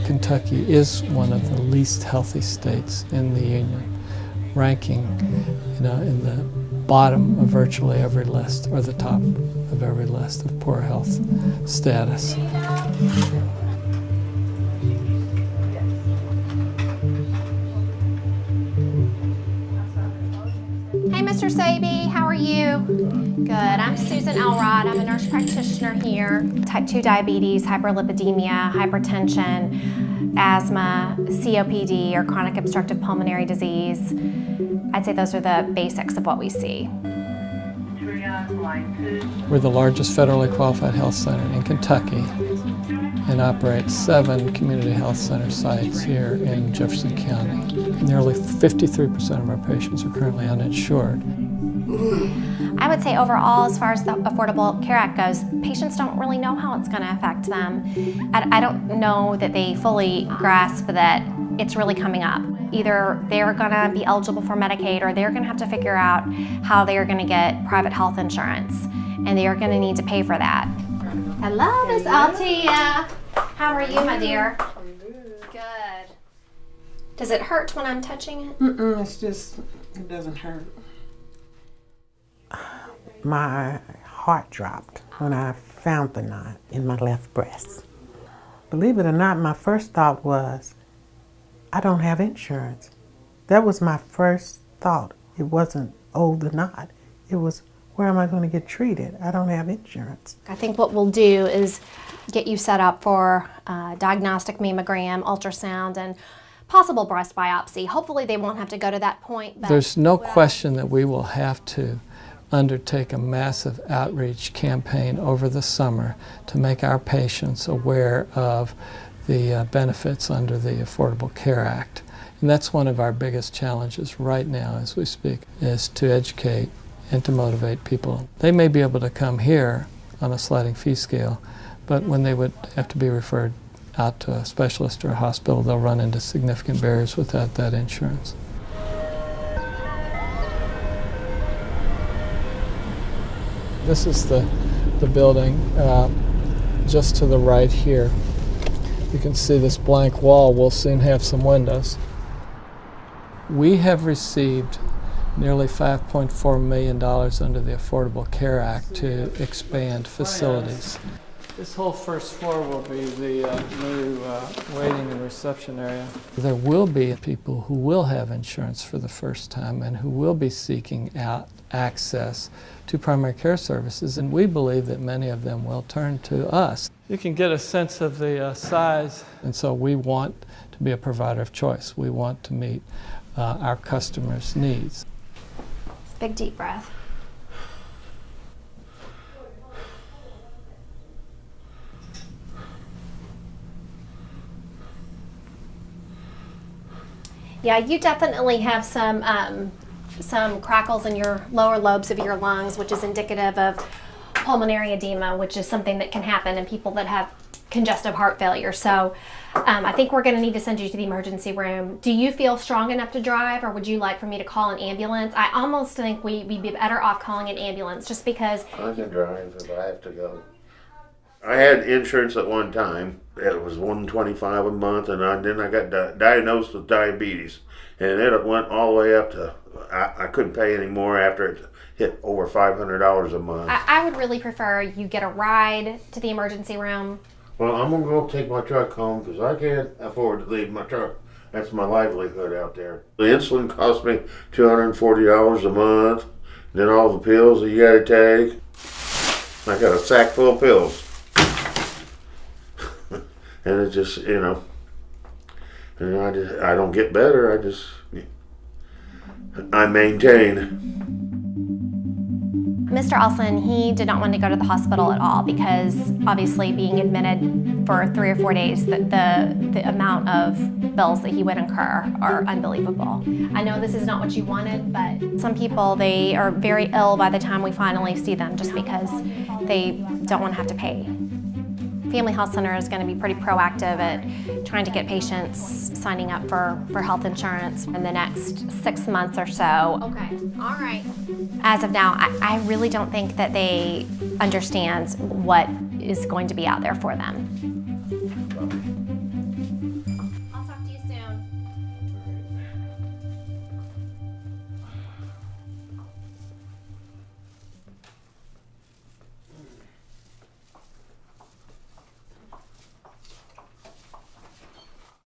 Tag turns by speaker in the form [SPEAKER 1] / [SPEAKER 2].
[SPEAKER 1] Kentucky is one of the least healthy states in the Union, ranking, in the bottom of virtually every list, or the top of every list of poor health status.
[SPEAKER 2] Hey, Mr. Saby, how are you? Good. I'm Susan Elrod. I'm a nurse practitioner here. Type 2 diabetes, hyperlipidemia, hypertension, asthma, COPD, or chronic obstructive pulmonary disease. I'd say those are the basics of what we see.
[SPEAKER 1] We're the largest federally qualified health center in Kentucky and operate 7 community health center sites here in Jefferson County. Nearly 53% of our patients are currently uninsured.
[SPEAKER 2] I would say overall, as far as the Affordable Care Act goes, patients don't really know how it's going to affect them. I don't know that they fully grasp that it's really coming up. Either they're going to be eligible for Medicaid, or they're going to have to figure out how they are going to get private health insurance, and they are going to need to pay for that. Hello, Miss Altia. How are you, my dear?
[SPEAKER 3] I'm good.
[SPEAKER 2] Good. Does it hurt when I'm touching it?
[SPEAKER 3] It's just, it doesn't hurt. My heart dropped when I found the knot in my left breast. Believe it or not, my first thought was, I don't have insurance. That was my first thought. It wasn't, oh, the knot. It was, where am I going to get treated? I don't have insurance.
[SPEAKER 2] I think what we'll do is get you set up for diagnostic mammogram, ultrasound, and possible breast biopsy. Hopefully they won't have to go to that point. But
[SPEAKER 1] there's no question that we will have to undertake a massive outreach campaign over the summer to make our patients aware of the benefits under the Affordable Care Act. And that's one of our biggest challenges right now as we speak, is to educate and to motivate people. They may be able to come here on a sliding fee scale, but when they would have to be referred out to a specialist or a hospital, they'll run into significant barriers without that insurance. This is the building just to the right here. You can see this blank wall will soon have some windows. We have received nearly $5.4 million under the Affordable Care Act to expand facilities. This whole first floor will be the new waiting and reception area. There will be people who will have insurance for the first time and who will be seeking out access to primary care services, and we believe that many of them will turn to us. You can get a sense of the size, and so we want to be a provider of choice. We want to meet our customers' needs.
[SPEAKER 2] Big deep breath. Yeah, you definitely have some crackles in your lower lobes of your lungs, which is indicative of pulmonary edema, which is something that can happen in people that have congestive heart failure. So I think we're going to need to send you to the emergency room. Do you feel strong enough to drive, or would you like for me to call an ambulance? I almost think we'd be better off calling an ambulance, just because.
[SPEAKER 4] I can drive if I have to go. I had insurance at one time. It was $125 a month, and then I got diagnosed with diabetes, and it went all the way up to, I couldn't pay anymore after it hit over $500 a month.
[SPEAKER 2] I would really prefer you get a ride to the emergency room.
[SPEAKER 4] Well, I'm gonna go take my truck home because I can't afford to leave my truck. That's my livelihood out there. The insulin cost me $240 a month. Then all the pills that you gotta take. I got a sack full of pills. And it just, and I don't get better. I maintain.
[SPEAKER 2] Mr. Olson, he did not want to go to the hospital at all because obviously being admitted for 3 or 4 days, the amount of bills that he would incur are unbelievable. I know this is not what you wanted, but some people, they are very ill by the time we finally see them just because they don't want to have to pay Family Health Center is going to be pretty proactive at trying to get patients signing up for health insurance in the next 6 months or so.
[SPEAKER 5] Okay, all right.
[SPEAKER 2] As of now, I really don't think that they understand what is going to be out there for them.